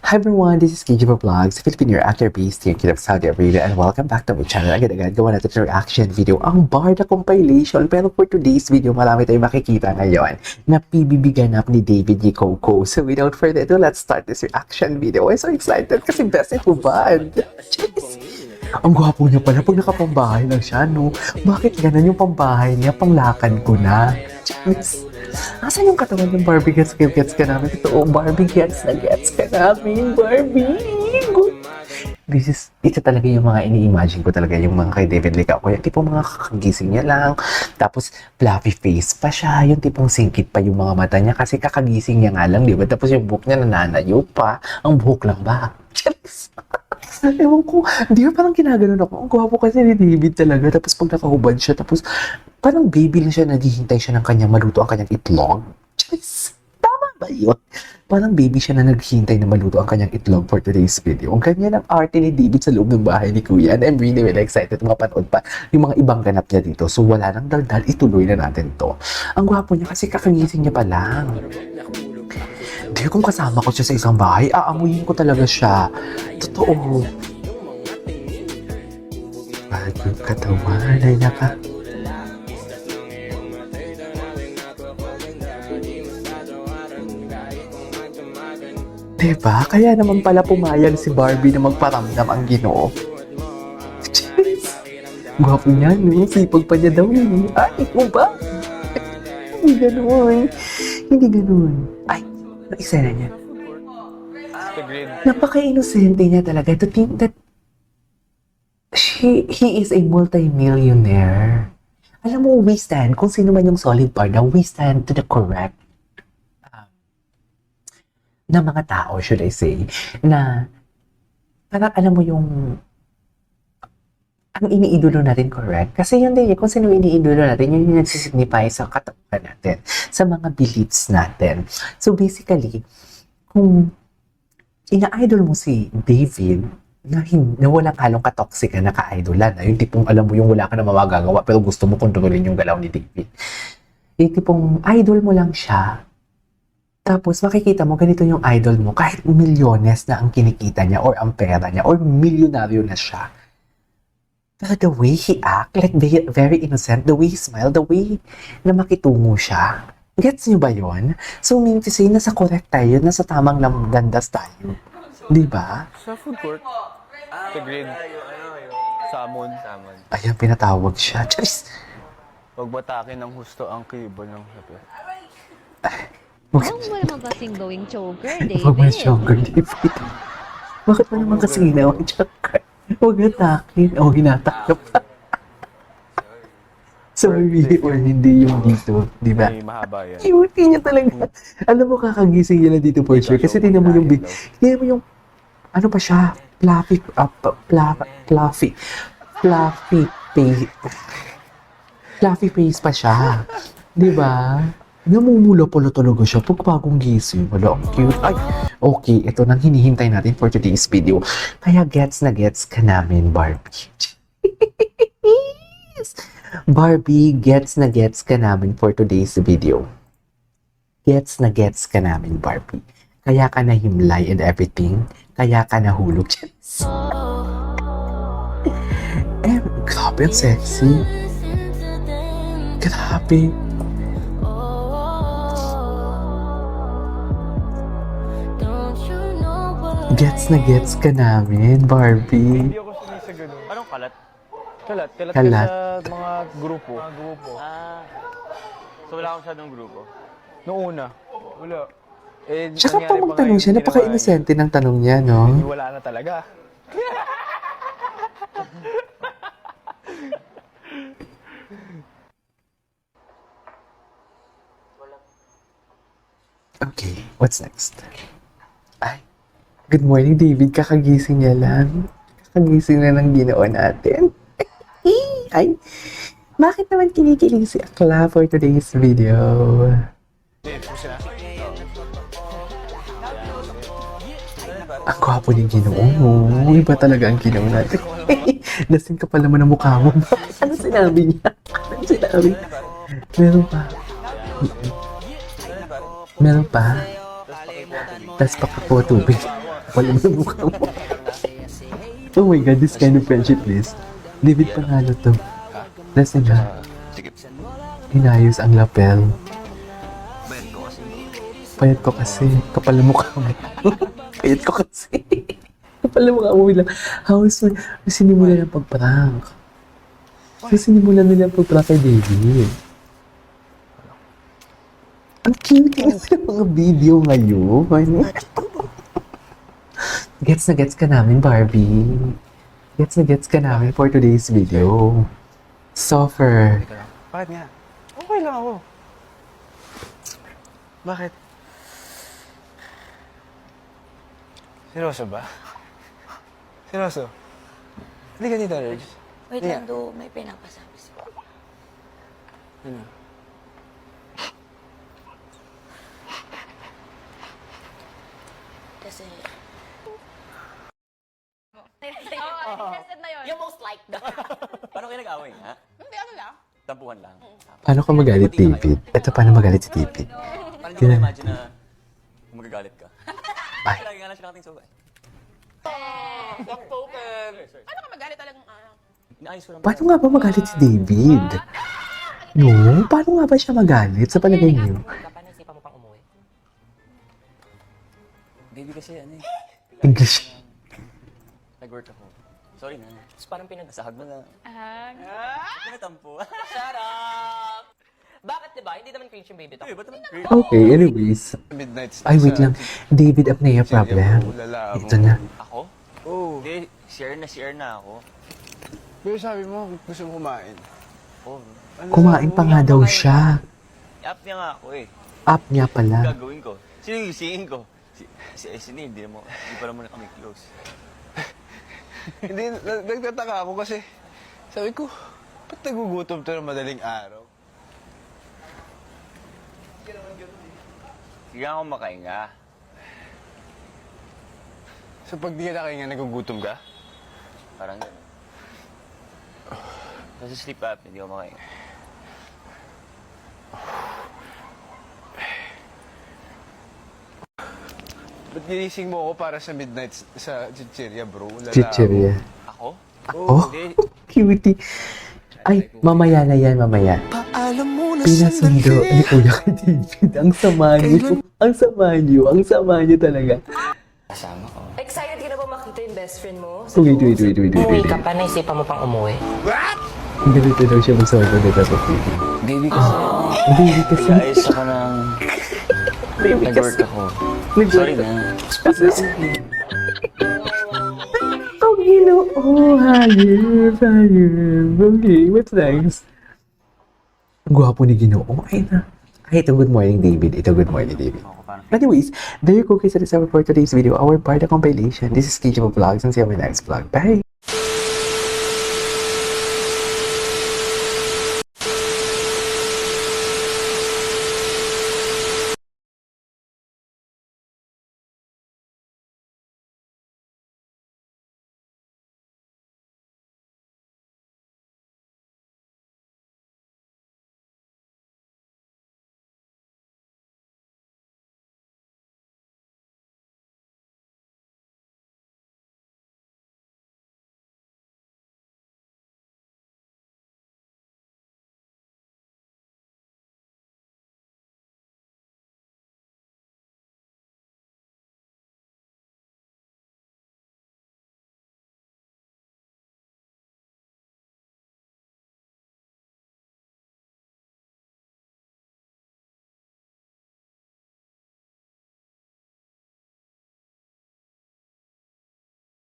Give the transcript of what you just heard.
Hi everyone, this is KJ Vlogs, Filipino actor based here in Saudi Arabia, and welcome back to my channel. Agad-agad gawa natin ng reaction video, ang Barda compilation. Pero for today's video, marami tayong makikita ngayon na PBB ganap ni David G. Coco. So without further ado, let's start this reaction video. I'm so excited kasi best ito bad. Ang gwapo niya pala pag nakapambahay lang siya, no? Bakit ganun yung pambahay niya? Panglakad ko na. Cheers! Asan yung katawan ng Barbie gets ka namin? Totoo, Barbie gets ka namin, Barbie! Ito talaga yung mga ini-imagine ko talaga, yung mga kay David Licao. Yung tipong mga kakagising niya lang, tapos fluffy face pa siya, yung tipong singkit pa yung mga mata niya kasi kakagising niya nga lang, di ba? Tapos yung buhok niya nananayo pa, ang buhok lang ba? Cheers! Ewan ko, di ba parang ginaganon ako? Ang gwapo kasi ni David talaga. Tapos pag nakahubad siya, tapos parang baby lang siya, naghihintay siya ng kanyang maluto ang kanyang itlog. Jeez, tama ba yun? Parang baby siya na naghihintay na maluto ang kanyang itlog for today's video. Ang ganyan ang arte ni David sa loob ng bahay ni Kuya. And I'm really excited mapanood pa yung mga ibang ganap niya dito. So wala nang daldal, ituloy na natin to. Ang gwapo niya kasi kakagising niya pa lang. Di kung kasama ko siya sa isang bahay, aamuyin ko talaga siya. Totoo. Bagong katawan ay Diba? Kaya naman pala pumayag si Barbie na magparamdam ang Ginoo. Gwapo niya, no? Sipag pa niya daw eh. Ay, ikaw ba? Hindi ganun. Hindi ganun. Ay, naisena niya. Napaka-inosente niya talaga to think that he is a multi-millionaire. Alam mo, we stand, kung sino man yung solid partner, we stand to the correct na mga tao, should I say, na parang alam mo yung ang iniidolo natin, correct? Kasi yun din, kung sino iniidolo natin, yun yung nagsisignify sa katawan natin, sa mga beliefs natin. So basically, kung ina-idol mo si David, na walang halong katoksika na ka-idolan, na yung tipong alam mo yung wala ka na magagawa, pero gusto mo kontrolin yung galaw ni David. Yung tipong idol mo lang siya, tapos makikita mo ganito yung idol mo, kahit milyones na ang kinikita niya, or ang pera niya, or milyonaryo na siya. Pero the way he act, like very innocent, the way he smile, the way na makitungo siya. Gets niyo ba yun? So, mean to say, nasa correct tayo, nasa tamang landas tayo. Di ba? Sa food court. Sa grade. Salmon. Ayan, pinatawag siya. Charis! Huwag batakin ng husto ang kibol ng sabi. Huwag mo naman kasing gawing choker, David. Huwag mo choker, David. Bakit mo naman kasi ginawang choker? Huwag atakin. O, hinatak ka pa. Sorry, or hindi yung dito. Di ba? May mahaba yan. Cute niya talaga. Alam mo, kakagising niya na dito for sure. Kasi tingnan mo yung tingnan mo yung ano pa siya? Fluffy face pa siya. Di ba? Namumula pala talaga siya pag bagong gising. Wala, ang cute. Ay, okay. Ito nang hinihintay natin for today's video. Kaya gets na gets ka namin, Barbie. Barbie, gets na gets ka namin for today's video. Gets na gets ka namin, Barbie. Kaya ka na himlay and everything. Kaya ka na hulog. Grabe, ang sexy. Grabe. Gets na gets ka namin, Barbie. Hindi ako sanay sa ganun. Anong kalat? Kalat ka Kalat. sa mga grupo. So wala akong masyadong grupo? Noong una. Wala. Eh, Tsaka nangyari pa magtanong ngayon, siya, napaka-inosente ng tanong niya, no? Wala na talaga. Okay, what's next? Ay, good morning, David. Kakagising niya lang. Kakagising na ng Ginoo natin. Ay, bakit naman kinikilig si Akla for today's video? Ang gwapo ni Ginoo, no? Iba talaga ang Ginoo natin. Lasing ka pala naman ang mukha mo. Ano sinabi niya? Ano sinabi? Meron pa. Meron pa. Tapos pakipo tubig. kapal naman ang mukha mo. Oh my God, this kind of friendship list. David Panalo to. Listen ha. Sige. Inayos ang lapel. Payat ko kasi. Kapal na mukha mo. Payat ko kasi. Kapal na mukha mo bilang. How's my... Sinimula ng pag-prank. Sinimula nila ang pag-prank kay David. Ang cute ng mga video ngayon. Gets na gets ka namin, Barbie. Gets na gets ka namin for today's video. Suffer. Bakit nga? Okay lang ako. Bakit? Seryoso ba? Seryoso? Hindi ka dito, Reg. Wait Yeah. lang, do. May pinapasabi sa'yo. Ano? Kasi, Yung most like na. Paano kayo nag-away, ha? Hindi, ano lang. Tampuhan lang. Paano ka magalit, David? Ito, paano magalit si David? Parang hindi ko na-imagine na magagalit ka. Ay. Lagi nga lang siya nakating subay. Paano ka magalit talagang Inaayos ko lang. Paano nga ba magalit si David? No? Paano nga ba siya magalit sa palagay niyo? Paano isipan mo pang umuwi? Baby kasi ano eh. English. Nag-work ako. Sorry na. Tapos parang Nasahag mo na. Ahag. Pinatampo. Shut up! Bakit diba? Hindi naman cringe yung baby talk. Ba't naman great? Okay, anyways. Midnight Ay, wait lang. David, up na yung problem. Ito na. Ako? Oo. Hindi, share na ako. Pero sabi mo, gusto mo kumain. Oh, Kumain pa nga daw siya. i-up niya nga ako eh. Up niya pala. Gagawin ko. Sino yung singin ko? Si Neil, hindi pa naman kami close. Hindi, nagtataka ako kasi sabi ko, ba't nagugutom to ng madaling araw? Sige ako makahinga. So pag di ka nakahinga, nagugutom ka? Parang gano'n. Kasi sleep up, hindi ako makahinga. Ba't ginising mo ako para sa midnight sa chichirya, bro? Lala Chichirya. Ako? Oh, Hindi. cutie. Ay, mamaya na yan, mamaya. Pinasundo ni Kuya kay David. Ang sama niyo. Ang sama niyo. Ang sama niyo talaga. Kasama ko. Excited ka na ba makita yung best friend mo? Wait. Umuwi ka pa, naisipan mo pang umuwi. Ganito daw siya mag-sobrang na dapat. Baby kasi. Baby kasi. Ayos ako ng... Nag-work ako. Sorry na. Oh, higher. Okay, what's next? Ang gwapo ni Ginoo. Ay na. Ay, ito good morning, David. Ako parang... Anyways, there you go guys. That is our for today's video. Our Barda compilation. This is KJ Vlogs and see you on my next vlog. Bye!